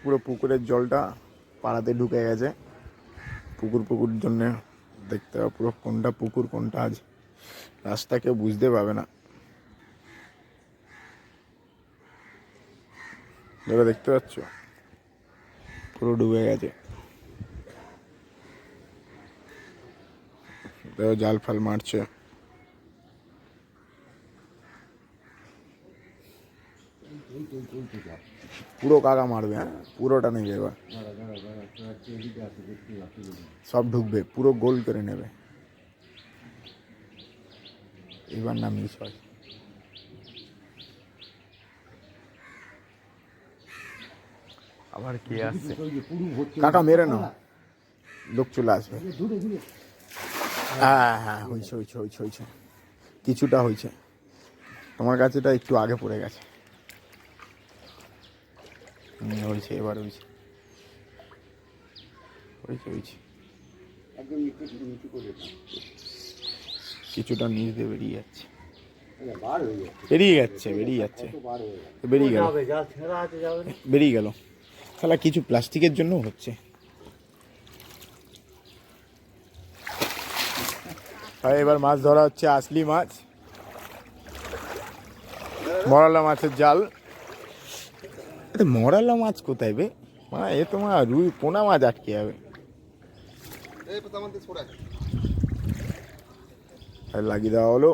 পুরো পুকুরের জলটা পাড়াতে ঢুকে গেছে। পুকুর জন্য দেখতে হবে পুরো কোনটা পুকুর কোনটা আজ রাস্তা কেউ বুঝতে পারবে না। যেটা দেখতে পাচ্ছ পুরো ডুবে গেছে। দেখো জাল ফাল মারছে। পুরো কাকা মারবে, হ্যাঁ পুরোটা নেবে এবার, সব ঢুকবে পুরো গোল করে নেবে। এবার না মিস হয়। আবার কে আসছে? কাকা মেরে নাও, লোক চলে আসবে। হ্যাঁ হ্যাঁ হয়েছে হয়েছে হয়েছে হয়েছে, কিছুটা হয়েছে। তোমার কাছেটা একটু আগে পড়ে গেছে। হয়েছে এবার হয়েছে হয়েছে হয়েছে। কিছুটা নিচ দিয়ে বেরিয়ে যাচ্ছে, বেরিয়ে যাচ্ছে বেরিয়ে যাচ্ছে, বেরিয়ে গেল বেরিয়ে গেল। তাহলে কিছু প্লাস্টিকের জন্য হচ্ছে। এবার মাছ ধরা হচ্ছে, আসলি মাছ, মরালা মাছের জাল। মরালা মাছ কোথায় বে? এ তোমার রুই পোনা মাছ আটকে যাবে। লাগিয়ে দেওয়া হলো।